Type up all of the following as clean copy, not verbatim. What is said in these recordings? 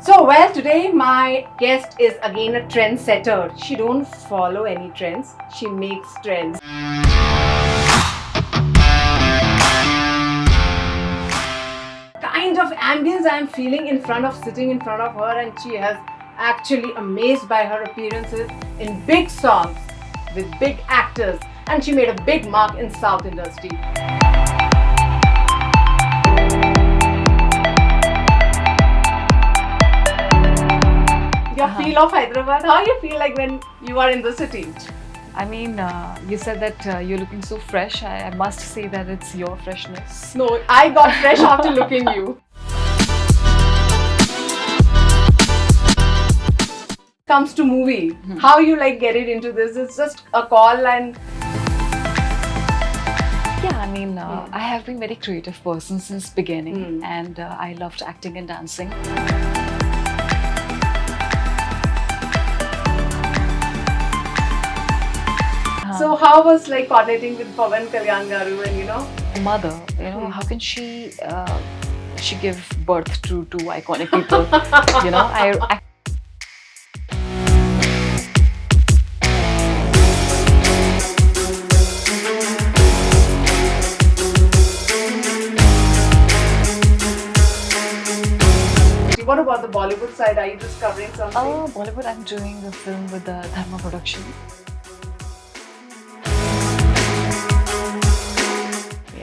So, well, today my guest is again a trendsetter. She don't follow any trends, she makes trends. Kind of ambience I'm feeling sitting in front of her, and she has actually amazed by her appearances in big songs with big actors, and she made a big mark in South industry. Your feel of Hyderabad, how you feel like when you are in the city? I mean, you said that you're looking so fresh. I must say that it's your freshness. No, I got fresh after looking you. Comes to movie, how you like get it into this? It's just a call and Yeah, I mean, I have been very creative person since beginning, and I loved acting and dancing. So how was like coordinating with Pawan Kalyan Garu and Mother, how can she give birth to two iconic people? I What about the Bollywood side? Are you just covering something? Bollywood, I'm doing a film with the Dharma production.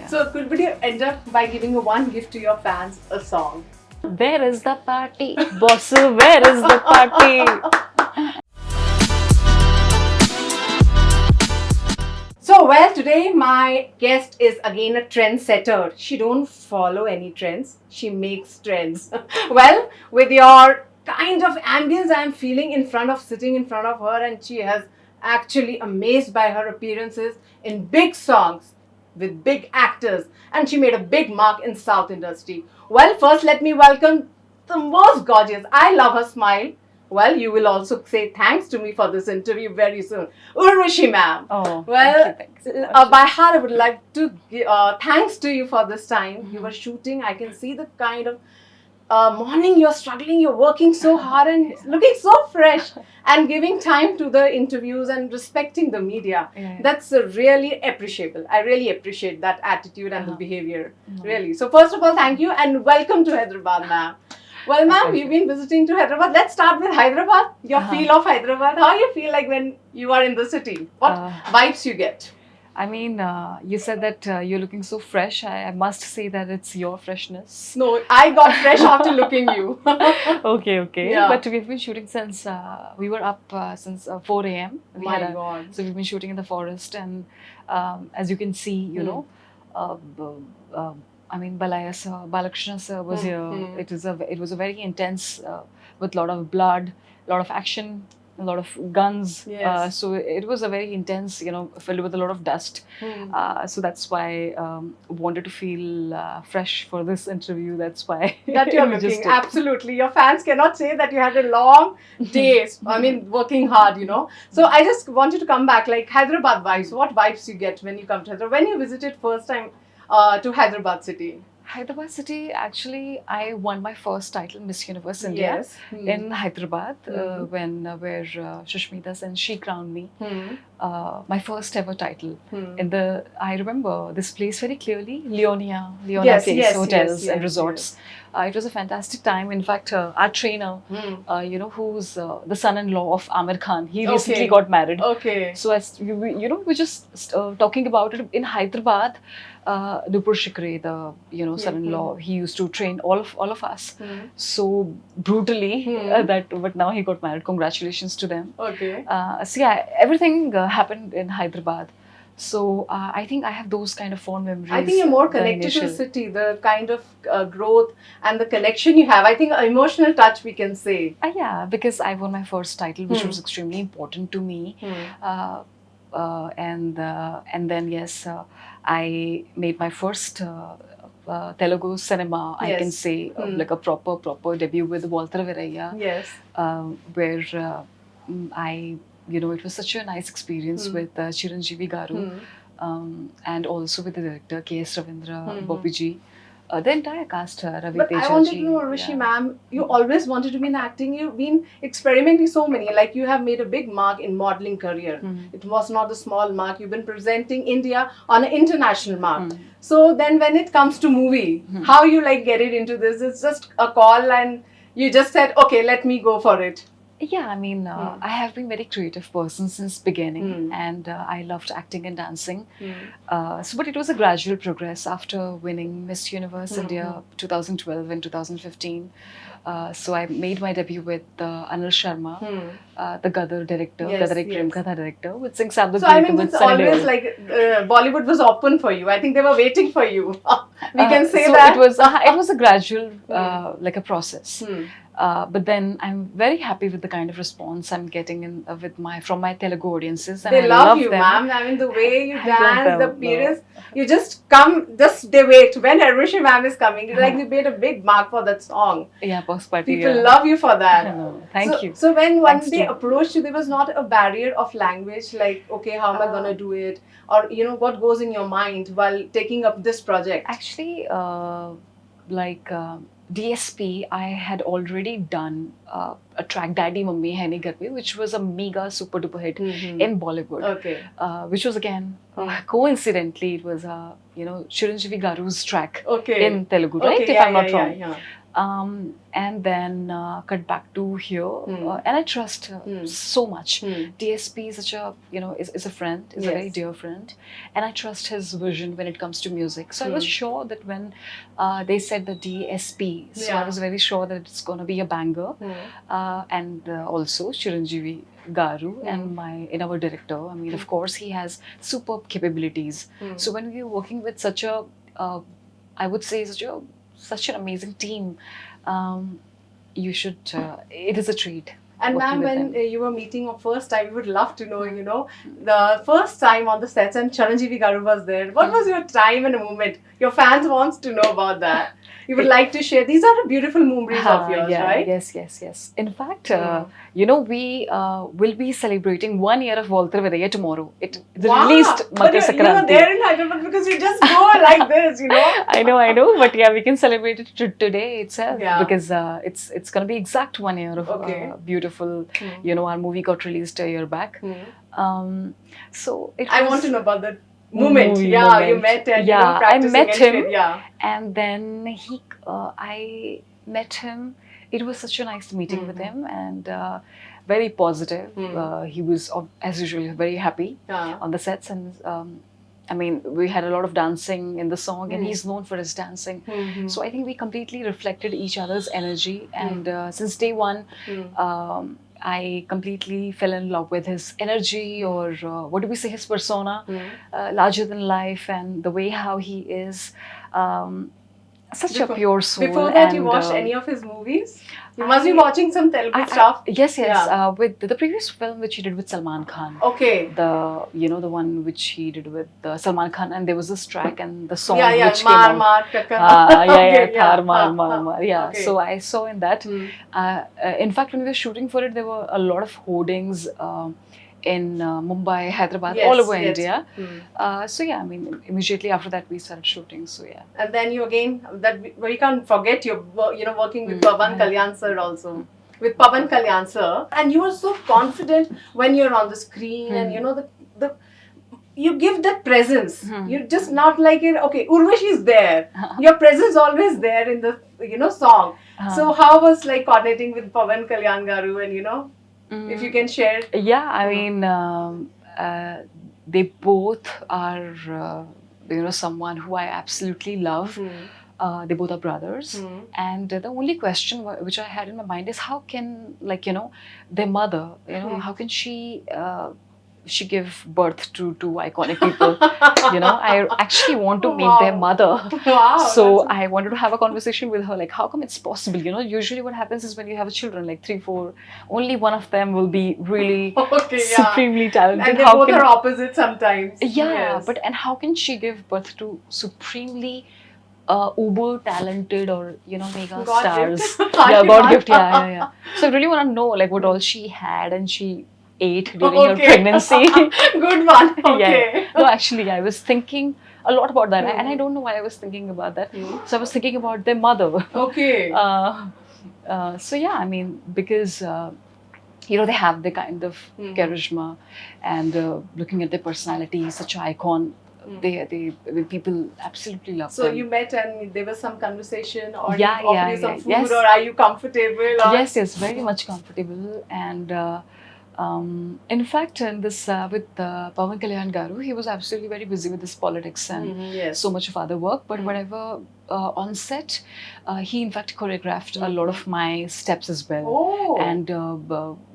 So could you end up by giving one gift to your fans, a song? Where is the party? Boss, where is the party? So, well, today my guest is again a trendsetter. She don't follow any trends, she makes trends. Well, with your kind of ambience I'm feeling sitting in front of her, and she has actually amazed by her appearances in big songs with big actors, and she made a big mark in South industry. Well, first let me welcome the most gorgeous. I love her smile. Well, you will also say thanks to me for this interview very soon. Urvashi ma'am. Oh, well, thank you. by heart I would like to give thanks to you for this time. You were shooting. I can see the kind of morning you're struggling, you're working so hard and looking so fresh and giving time to the interviews and respecting the media. That's really appreciable. I really appreciate that attitude and the behavior. Really. So first of all, thank you and welcome to Hyderabad, ma'am. Well, ma'am, you've been visiting to Hyderabad. Let's start with Hyderabad. Your feel of Hyderabad. How you feel like when you are in the city? What vibes you get? I mean, you said that you're looking so fresh. I must say that it's your freshness. No, I got fresh after looking you. Okay. Yeah. But we've been shooting since we were up since 4 a.m. God. So we've been shooting in the forest, and as you can see, I mean, Balakrishna sir was here. It was a very intense, with a lot of blood, a lot of action, a lot of guns. Yes. So it was a very intense, filled with a lot of dust. So that's why wanted to feel fresh for this interview. That's why that you're looking absolutely. Your fans cannot say that you had a long day. I mean, working hard. So I just wanted to come back, like Hyderabad vibes. What vibes you get when you come to Hyderabad? When you visited first time to Hyderabad city? Hyderabad city, actually, I won my first title, Miss Universe India, in Hyderabad, where Shushmita Sen, she crowned me. My first ever title. I remember this place very clearly, Leonia Place, hotels and resorts. It was a fantastic time. In fact, our trainer, who's the son-in-law of Amir Khan, he recently got married. Okay. So as we're just talking about it in Hyderabad. Nupur Shikre, the son-in-law, he used to train all of us so brutally but now he got married. Congratulations to them. Okay. So yeah, everything happened in Hyderabad. So I think I have those kind of fond memories. I think you're more connected to the city, the kind of growth and the connection you have. I think emotional touch, we can say. Yeah, because I won my first title, which was extremely important to me. And then yes, I made my first Telugu cinema, I can say, like a proper debut with Walter Viraya. Yes. Where it was such a nice experience with Chiranjeevi Garu, and also with the director K.S. Ravindra Bobiji. The entire cast, Ravi But I Teja wanted to ji, know, Urvashi yeah. ma'am, you always wanted to be in acting. You've been experimenting so many. Like you have made a big mark in modeling career. It was not a small mark. You've been presenting India on an international mark. So then when it comes to movie, how you like get it into this? It's just a call and you just said, okay, let me go for it. Yeah, I mean, I have been very creative person since beginning, and I loved acting and dancing. But it was a gradual progress after winning Miss Universe India 2012 and 2015. So I made my debut with Anil Sharma, the Gadar director, Yes, Gadar Prem yes. Katha director, with Singh Sabda So I mean, with it's Sunny always Deol. like Bollywood was open for you. I think they were waiting for you. We can say so that. it was a gradual like a process. But then I'm very happy with the kind of response I'm getting in from my Telugu audiences, and They I love you, them. ma'am. I mean, the way you I love dance, the them. appearance, you just come, just they wait. When Urvashi ma'am is coming, it's like you made a big mark for that song. Yeah, post party. People Yeah. love you for that. No, thank you. So when Thanks they to- approached you, there was not a barrier of language, like, okay, how am I gonna do it? Or, you know, what goes in your mind while taking up this project? Actually, like DSP, I had already done a track Daddy Mummy Hai Nahi Ghar Pe, which was a mega super duper hit in Bollywood. Okay. Which was again coincidentally it was Chiranjeevi Garu's track in Telugu, right? Okay, If yeah, I'm not yeah, wrong. yeah. And then cut back to here, and I trust so much. DSP is such a is a friend, is a very Yes. dear friend, and I trust his vision when it comes to music. So I was sure that when they said the DSP, so I was very sure that it's going to be a banger. And also Chiranjeevi Garu and our director. I mean, of course, he has superb capabilities. So when we were working with such a, I would say such an amazing team, you should. It is a treat. And ma'am, working with when them. you were meeting your first time, we would love to know, you know, the first time on the sets and Chiranjeevi Garu was there. What was your time and moment? Your fans wants to know about that. You would like to share. These are the beautiful memories of yours, Yeah, right? yes. In fact, we will be celebrating 1 year of Walter Vedaya tomorrow. It Wow. released But Makar you were Sankranti. there in Hyderabad because you just go like this, you know. I know, but yeah, we can celebrate it today itself Yeah. because it's gonna be exact 1 year of beautiful. Our movie got released a year back. So I want to know about the moment. Yeah, moment. you met and Yeah, you know, practicing I met and him. shit. Yeah. And then I met him. It was such a nice meeting with him, and very positive. He was, as usual, very happy on the sets, and I mean, we had a lot of dancing in the song, and he's known for his dancing. So I think we completely reflected each other's energy, and since day one, I completely fell in love with his energy, or what do we say, his persona, larger than life, and the way how he is. Such a pure soul. Before that, you watched any of his movies? You must be watching some Telugu stuff. Yes. Yeah. With the previous film which he did with Salman Khan. Okay. The one which he did with Salman Khan, and there was this track and the song Yeah, which came out. Maar, Taka. Thar, maar. Yeah. Okay. So I saw in that. In fact, when we were shooting for it, there were a lot of hoardings. In Mumbai, Hyderabad, all over India. So yeah, I mean, immediately after that we started shooting. So yeah. And then you again, we can't forget you know, working with Pawan Kalyan sir also. With Pawan Kalyan sir, and you are so confident when you're on the screen, and you know the you give that presence. You're just not like it. Okay, Urvashi is there. Your presence always there in the song. So how was like coordinating with Pawan Kalyan Garu, and you know? If you can share. Yeah, I mean, they both are, someone who I absolutely love. They both are brothers. And the only question which I had in my mind is how can, their mother, how can she gave birth to two iconic people. I actually want to meet their mother. Wow. So I wanted to have a conversation with her, like, how come it's possible? Usually what happens is when you have children, like 3, 4, only one of them will be really supremely talented. And they both are opposite sometimes. Yeah, yes. And how can she give birth to supremely uber talented or mega God stars? Gift. Yeah, God gift. Yeah. So I really want to know like what all she had and she ate during her pregnancy. Good one. Okay. Yeah. No, actually, I was thinking a lot about that, and I don't know why I was thinking about that. So I was thinking about their mother. Okay. So yeah, I mean, because you know, they have the kind of charisma, and looking at their personality, such an icon. They people absolutely love So them. you met and there was some conversation, or Yeah, he offered yeah, you some yeah. food, Yes. or are you comfortable? Or? Yes, yes, very much comfortable. And in fact, in this with Pawan Kalyan Garu, he was absolutely very busy with his politics and Yes. so much of other work. But whatever on set, he in fact choreographed a lot of my steps as well. Oh. And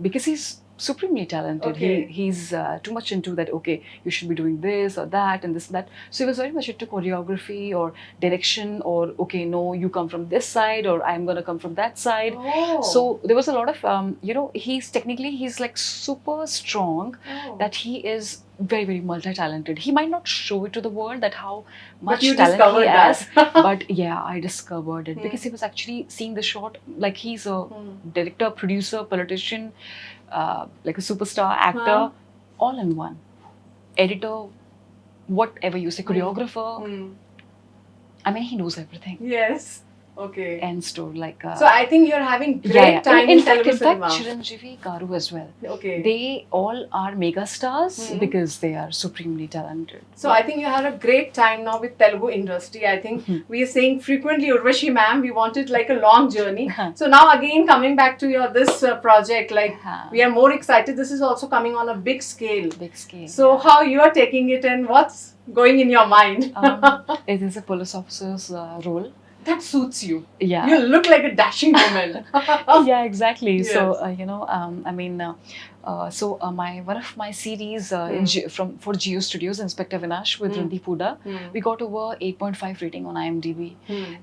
because he's supremely talented, Okay. he's too much into that. Okay, you should be doing this or that and this and that. So he was very much into choreography or direction, or okay, no, you come from this side, or I'm gonna come from that side. Oh. So there was a lot of you know, he's like super strong, that he is very, very multi-talented. He might not show it to the world that how much you talent he discovered has, that. but yeah, I discovered it because he was actually seeing the shot. Like, he's a director, producer, politician, like a superstar, actor, all in one. Editor, whatever you say, choreographer. I mean, he knows everything. Yes. Okay. End story. Like so I think you're having great time in Telugu cinema. Chiranjeevi, Garu as well. Okay. They all are mega stars because they are supremely talented. So I think you had a great time now with Telugu industry. I think we are saying frequently, Urvashi ma'am, we wanted like a long journey. So now again, coming back to your this project, like we are more excited. This is also coming on a big scale. Big scale. So how you are taking it and what's going in your mind? It is a police officer's role. That suits you. Yeah. You look like a dashing woman. Yeah, exactly. Yes. So you know, I mean, my one of my series for Geo Studios, Inspector Vinash with Ranveer Puda, we got over 8.5 rating on IMDb,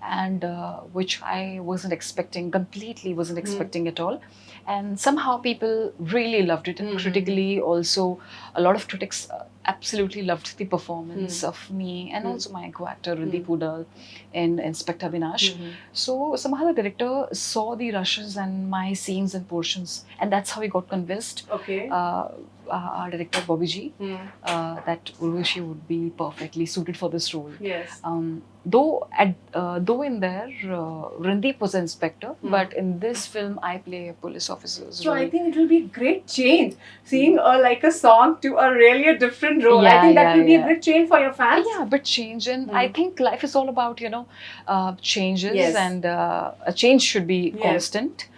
and which I wasn't expecting, completely wasn't expecting at all. And somehow people really loved it, and critically also, a lot of critics absolutely loved the performance of me and also my co-actor Ranveer Puda in Inspector Vinash. So somehow the director saw the rushes and my scenes and portions, and that's how he got convinced. Okay. Our director Bobby Ji, that Urvashi would be perfectly suited for this role. Yes. Though in there Randeep was an inspector, but in this film I play a police officer's role. So I think it will be a great change, seeing like a song to a really a different role. I think that will be a great change for your fans. Yeah, but change, and I think life is all about, you know, changes. Yes. And a change should be constant.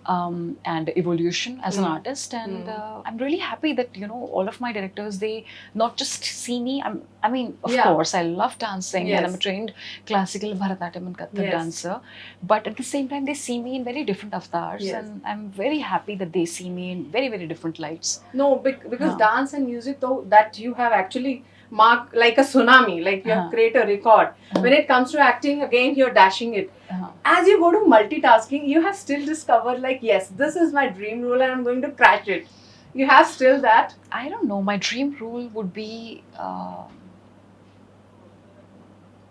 And evolution as an artist, and I'm really happy that, you know, all of my directors, they not just see me. I mean, of course, I love dancing, and I'm a trained classical Bharatanatyam and Kathak dancer. But at the same time, they see me in very different avatars, and I'm very happy that they see me in very, very different lights. No, because dance and music, though, that you have actually marked like a tsunami, like you have created a record. When it comes to acting, again, you're dashing it. As you go to multitasking, you have still discovered, like, yes, this is my dream role and I'm going to crash it. You have still that? I don't know. My dream role would be...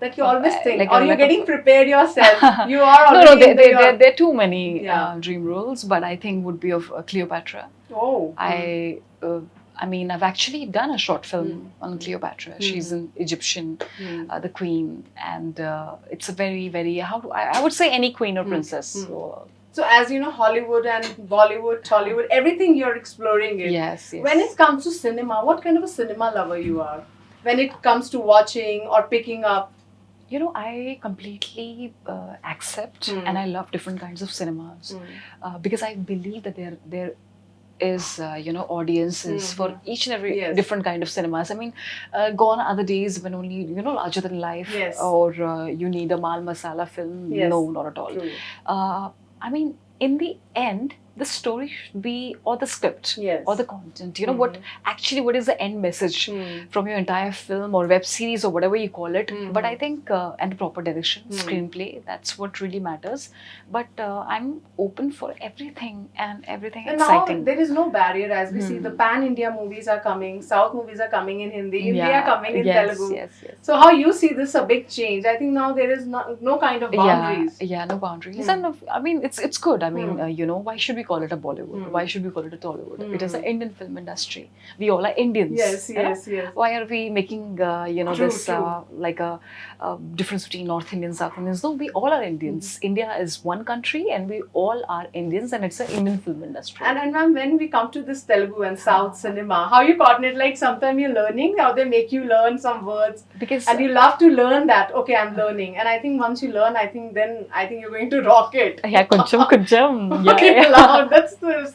that you always think, like, or you're getting prepared yourself. You are already there are too many dream roles, but I think would be of Cleopatra. I mean, I've actually done a short film on Cleopatra. She's an Egyptian, the queen, and it's a very, very, I would say any queen or princess. So as you know, Hollywood and Bollywood, Tollywood, everything you're exploring it. Yes. When it comes to cinema, what kind of a cinema lover you are? When it comes to watching or picking up? You know, I completely accept and I love different kinds of cinemas because I believe that there is you know, audiences for each and every different kind of cinemas. I mean, gone are the days when only, you know, larger than life or you need a mal masala film. No, not at all. I mean, in the end, the story should be, or the script, or the content, you know, what is the end message from your entire film or web series or whatever you call it. But I think and the proper direction, screenplay, that's what really matters. But I'm open for everything and everything and exciting. Now there is no barrier, as we see the pan-India movies are coming, South movies are coming in Hindi, Hindi are coming in Telugu. So how you see this a big change? I think now there is no kind of boundaries. No boundaries. And I mean, it's good. I mean, you know, why should we call it a Bollywood? Why should we call it a Tollywood? It is an Indian film industry. We all are Indians. Yes, yes, yes. Why are we making True, this like a difference between North Indians, South Indians? No, we all are Indians. India is one country, and we all are Indians, and it's an Indian film industry. And ma'am, when we come to this Telugu and South cinema, how you coordinate? Like sometimes you're learning, how they make you learn some words, Because and you love to learn that. Okay, I'm learning, and I think once you learn, I think you're going to rock it. yeah, koncham. Okay, loud.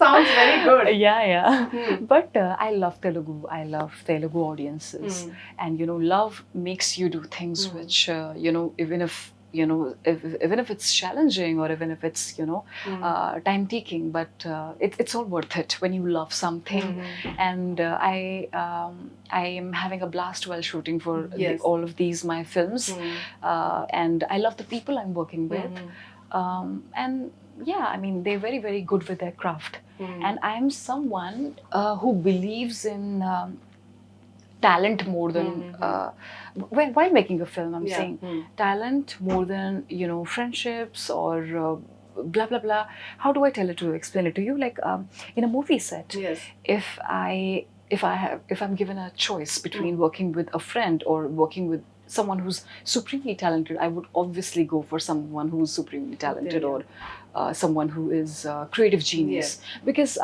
Sounds very good. Yeah. But I love Telugu. I love Telugu audiences, and love makes you do things which even if even if it's challenging or even if it's time taking, but it's all worth it when you love something. And I am having a blast while shooting for all of these my films, and I love the people I'm working with, and yeah, I mean, they're very, very good with their craft. And I'm someone who believes in talent more than while making a film. I'm saying talent more than friendships or blah blah blah. How do I tell it to you, explain it to you? Like in a movie set, if I'm given a choice between working with a friend or working with someone who's supremely talented, I would obviously go for someone who's supremely talented or someone who is a creative genius. Because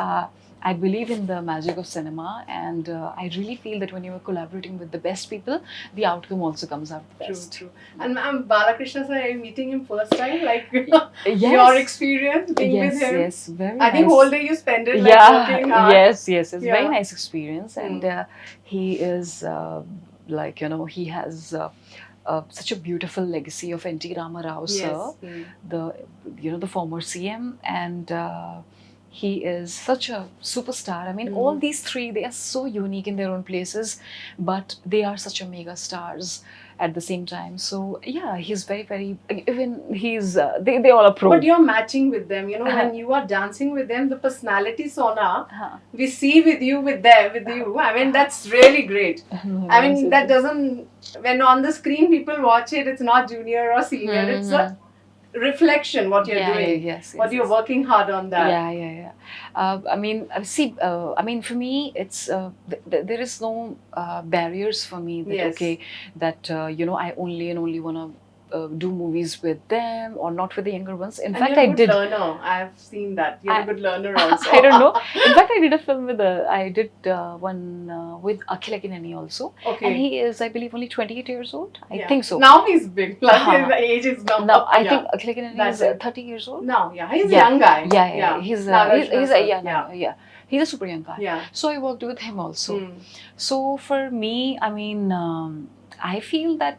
I believe in the magic of cinema, and I really feel that when you are collaborating with the best people, the outcome also comes out the best. True. And Balakrishna sir, are you meeting him first time? Like yes. Your experience being with him? Yes, very I think nice. whole day you spend it like working hard. Yes, it's very nice experience, and he is he has such a beautiful legacy of N.T. Rama Rao sir, the former CM, and he is such a superstar. I mean, all these three, they are so unique in their own places, but they are such a mega stars at the same time. So yeah, he's very, very, even he's, they all are pro. But you're matching with them, when you are dancing with them, the personality Sona, we see with you. I mean, that's really great. I mean, that doesn't, when on the screen people watch it, it's not junior or senior, it's a reflection what you're doing, what you're working hard on that. I mean, for me, it's there is no barriers for me that I only want to do movies with them or not with the younger ones. In fact, I did. Learner. I've seen that. You're a good learner also. I don't know. In fact, I did a film with one with Akhil Akineni also. Okay. And he is, I believe, only 28 years old. I think so. Now he's big. Plus his age is now. Now I think Akhil Akineni is 30 years old. Now, he's a young guy. He's a super young guy. Yeah. So I worked with him also. So for me, I mean, I feel that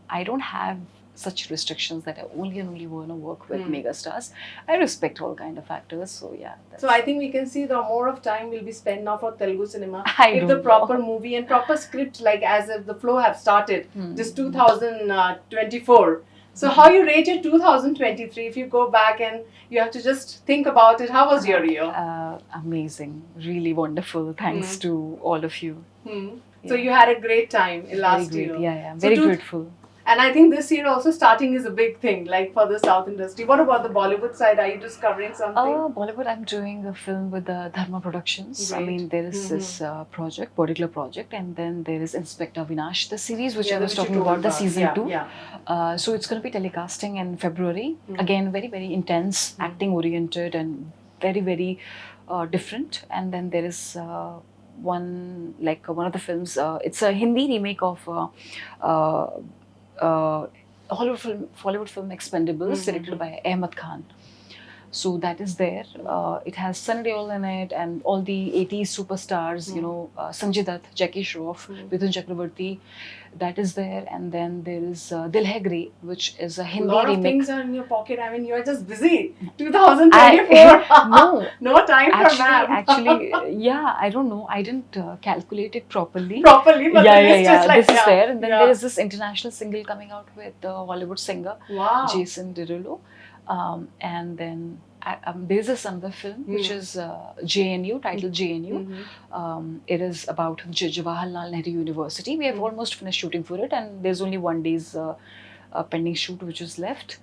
I don't have such restrictions that I only want to work with megastars. I respect all kind of actors, so yeah. So I think we can see the more of time will be spent now for Telugu cinema. If the proper movie and proper script, like as if the flow have started, this 2024. So how you rate your 2023? If you go back and you have to just think about it, how was your year? Amazing, really wonderful. Thanks to all of you. So you had a great time in last year. I'm very grateful. And I think this year also starting is a big thing, like for the South industry. What about the Bollywood side? Are you discovering something? Bollywood, I'm doing a film with the Dharma Productions. Great. I mean, there is this particular project, and then there is Inspector Vinash, the series which I was talking about, the season 2. So it's going to be telecasting in February. Again, very, very intense, acting oriented, and very, very different. And then there is one of the films. It's a Hindi remake of Hollywood film Expendables, directed by Ahmed Khan. So that is there. It has Sunny Deol in it and all the 80s superstars, Sanjay Dutt, Jackie Shroff, Mithun Chakrabarti. That is there. And then there is Dil Hai Grey, which is a Hindi remake. A lot of things are in your pocket. I mean, you're just busy. 2024. No time for that. Actually, I don't know. I didn't calculate it properly. But this is there. And then there is this international single coming out with the Hollywood singer, Jason Derulo. And then there's this another film which is JNU, titled JNU. It is about Jawaharlal Nehru University. We have almost finished shooting for it, and there's only 1 day's pending shoot which is left.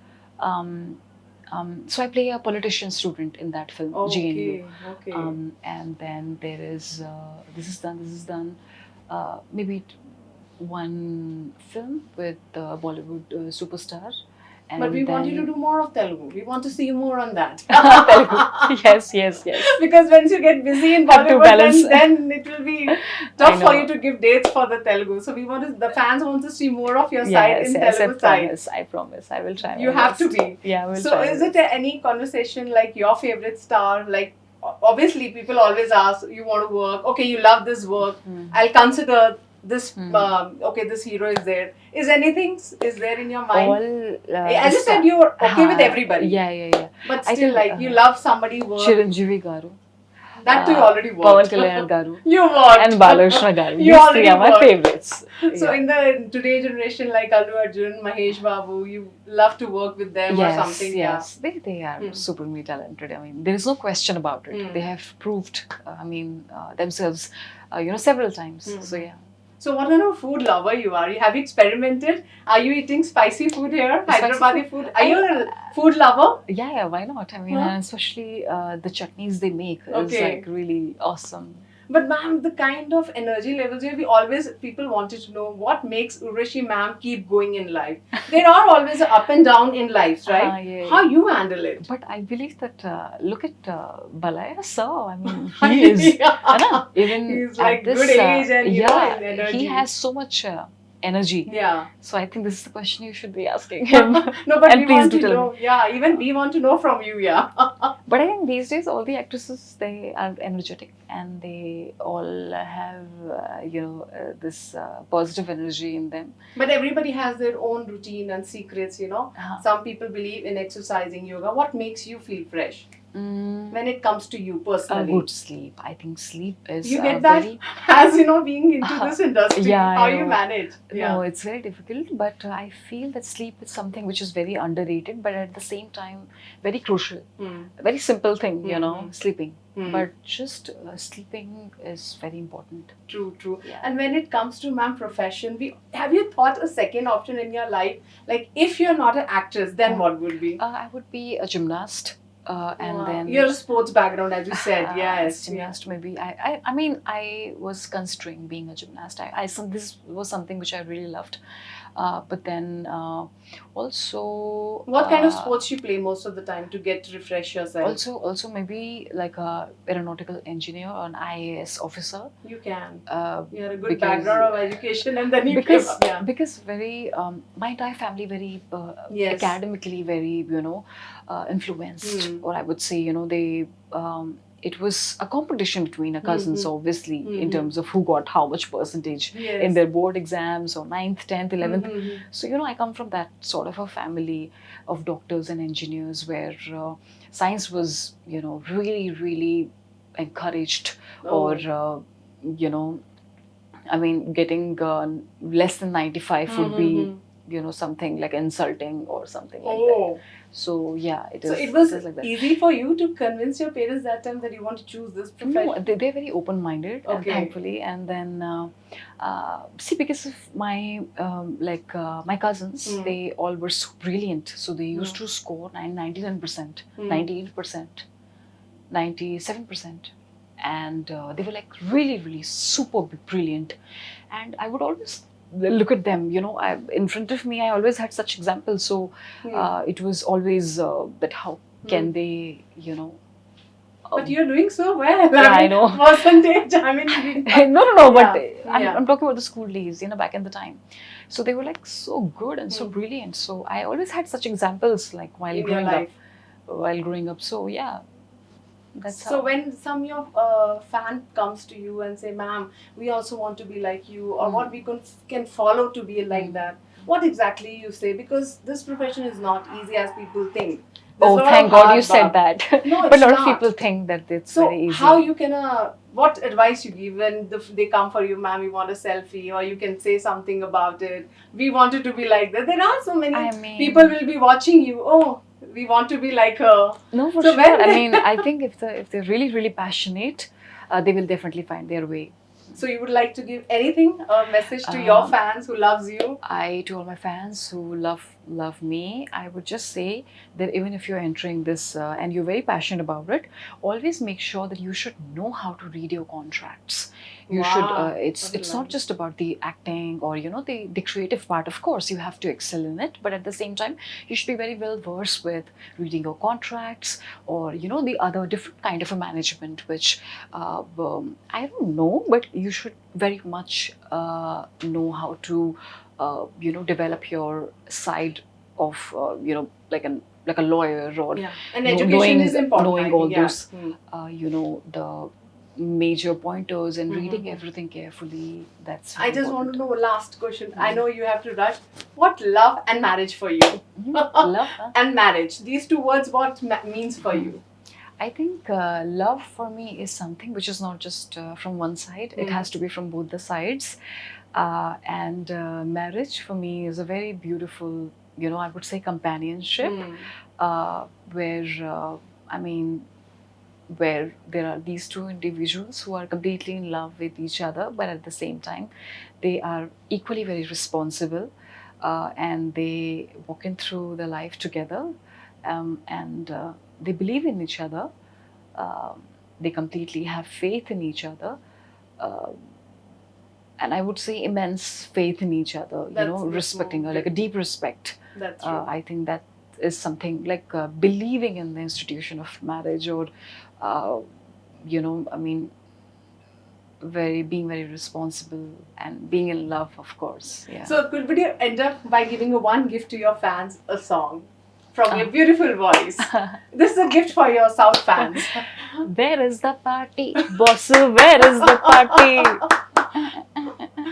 So I play a politician student in that film, GNU. Okay. And then there is this is done. Maybe one film with Bollywood superstar. And But we want you to do more of Telugu. We want to see you more on that. Telugu. Yes. Because once you get busy in Have to Bollywood, balance. then it will be tough I for know. you to give dates for the Telugu. So we want to, the fans want to see more of your side in Telugu side. I promise. I will try. You my have to best. be. Yeah, I will So try. my is it best. any conversation like your favorite star? Like obviously people always ask, you want to work, okay, you love this work, I'll consider this, okay, this hero is there. Is anything is there in your mind? As you said, you're okay with everybody. Yeah. But I still, think, like, you love somebody work. Chiranjeevi garu. That too you already Pawan worked. Kalyan garu. You worked. And Balakrishna garu. You These already three are my worked. favorites. So in the today generation, like Allu Arjun, Mahesh Babu, you love to work with them or something. Yes. They are supremely talented. I mean, there is no question about it. They have proved, themselves, several times. So yeah. So what kind of food lover you are? Have you experimented? Are you eating spicy food here? Hyderabadi food? Are you a food lover? Yeah, why not? I mean, and especially the chutneys they make is like really awesome. But ma'am, the kind of energy levels here, people wanted to know what makes Urvashi ma'am keep going in life. There are always up and down in lives, right? Yeah. How you handle it? But I believe that, look at Balaya sir. I mean, he is, even he's at like this, good age and energy. he has so much energy. Yeah. So I think this is the question you should be asking him. No, but and we please want do to tell know. me. Yeah, even we want to know from you. Yeah. But I think these days all the actresses, they are energetic and they all have this positive energy in them. But everybody has their own routine and secrets, Some people believe in exercising, yoga. What makes you feel fresh when it comes to you personally? Good sleep. I think sleep is you get that very... as being into this industry. Yeah, how you manage? No, it's very difficult, but I feel that sleep is something which is very underrated, but at the same time very crucial. A very simple thing, sleeping. But just sleeping is very important. True. Yeah. And when it comes to ma'am profession, have you thought a second option in your life? Like if you're not an actress, then what would be? I would be a gymnast. And then you're a sports background, as you said. Yes, gymnast. Maybe I mean I was considering being a gymnast. This was something which I really loved, but then also what kind of sports you play most of the time to refresh yourself? Also maybe like a aeronautical engineer or an IAS officer. You can. You had a good background of education, and then you because very my entire family very academically very influenced, or I would say they it was a competition between our cousins, obviously, in terms of who got how much percentage in their board exams or 9th, 10th, 11th. So I come from that sort of a family of doctors and engineers where science was really encouraged, or I mean getting less than 95 would be something like insulting or something like that. So yeah, it is. So it was like that. easy for you to convince your parents that time that you want to choose this profession? No, they're very open-minded, and thankfully. And then see, because of my my cousins, they all were so brilliant. So they used to score 99%, 98%, 97%. And they were like really super brilliant. And I would always look at them, in front of me I always had such examples. So it was always that how can they, but you're doing so well. I know. Percentage, I mean. No, but I'm talking about the school days, back in the time. So they were like so good and so brilliant. So I always had such examples like while growing up. So yeah. So when some of your fan comes to you and say, ma'am, we also want to be like you, or what we can follow to be like that, what exactly you say? Because this profession is not easy as people think. Thank God you said that. No, but a lot of people think that it's very easy. So how you can, what advice you give when they come for you, ma'am, we want a selfie, or you can say something about it, we wanted to be like that. There are so many people will be watching you, we want to be like her. No, for sure. I mean, I think if they're really passionate, they will definitely find their way. So you would like to give anything, a message to your fans who loves you? To all my fans who love love me, I would just say that even if you're entering this and you're very passionate about it, always make sure that you should know how to read your contracts. You should. Wow. It's not just about the acting or the creative part. Of course, you have to excel in it, but at the same time, you should be very well versed with reading your contracts or the other different kind of a management, which I don't know, but you should very much know how to develop your side of like a lawyer or Yeah. And education is important. knowing all yeah. those the major pointers and reading everything carefully. That's I just want important. to know last question. I know you have to rush. What love and marriage for you? Love, huh? And marriage. These two words, what means for you? I think love for me is something which is not just from one side. It has to be from both the sides. And marriage for me is a very beautiful, I would say companionship, where I mean, where there are these two individuals who are completely in love with each other, but at the same time, they are equally very responsible, and they walking through the life together, and they believe in each other. They completely have faith in each other. Uh, and I would say immense faith in each other, respecting her, like a deep respect. That's true. I think that is something like believing in the institution of marriage, or, I mean, being very responsible and being in love, of course. Yeah. So could you end up by giving one gift to your fans, a song from your beautiful voice? This is a gift for your South fans. Where is the party? Boss, where is the party?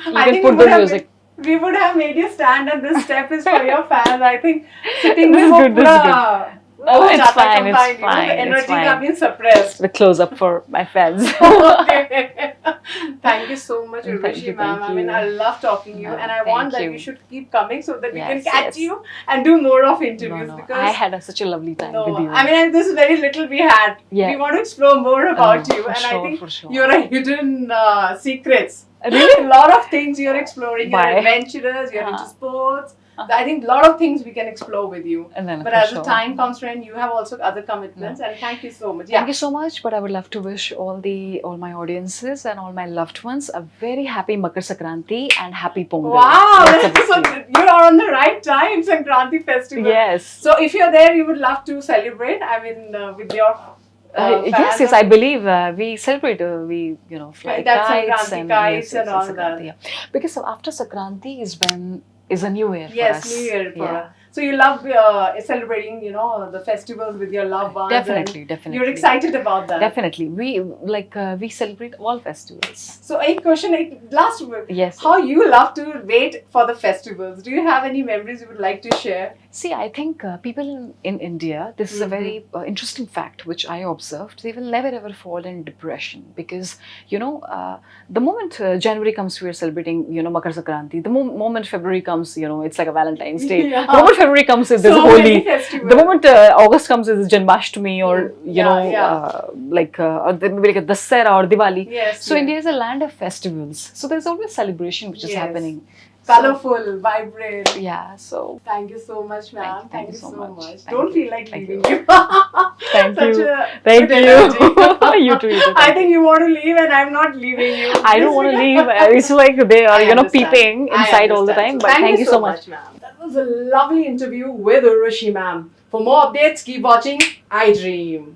You can put the music. We would have made you stand, and this step is for your fans. I think sitting This is with good, this is good. Oh, It's fine, it's combined, fine, the it's energy fine. has been suppressed. The close up for my fans. Okay. Thank you so much, Thank Urvashi you, ma'am. thank I mean, you. I love talking to you, No, and I want thank that you. you should keep coming so that we can Yes, catch yes. you and do more of interviews. No, Because I had such a lovely time no, with you. I mean, this is very little we had. Yeah. We want to explore more about you, for and sure, I think for sure. you're a hidden secrets. Really? A lot of things you're exploring. You're Why? adventurous. You're into sports. I think a lot of things we can explore with you. And then, But for as sure. the time constraint, you have also other commitments. And thank you so much. Thank you so much. But I would love to wish all my audiences and all my loved ones a very happy Makar Sankranti and happy Pongal. Wow, That's so you are on the right time, Sankranti festival. Yes. So if you're there, you would love to celebrate. I mean, with your yes, I believe we celebrate. We fly That's kites Sankranti and kites and all Sankranti, that. yeah. Because after Sankranti is a new year for Yes, us. New Year for Yeah. us. So you love celebrating, the festivals with your loved ones. Definitely, and definitely. You're excited about that. Definitely, we celebrate all festivals. So a question, last Yes. how you love to wait for the festivals? Do you have any memories you would like to share? See, I think people in India, this is a very interesting fact which I observed. They will never ever fall in depression because, the moment January comes, we are celebrating, Makar Sankranti. The moment February comes, it's like a Valentine's Day. Yeah. The moment February comes, there's So Holi. many festivals. The moment August comes, is Janmashtami or, Yeah. maybe like a Dasara or Diwali. Yes. So yes. India is a land of festivals. So there's always celebration which is Yes. happening. Colorful, vibrant. Yeah, so Thank you so much, ma'am. Thank you so much. Thank Don't you. feel like Thank leaving you. you. Thank Such you. a Thank good you. energy. You too. I think you want to leave and I'm not leaving you. I don't want to leave. It's like they are, I understand. peeping I inside all the understand. time. But thank you so much. ma'am. That was a lovely interview with Urvashi, ma'am. For more updates, keep watching iDream.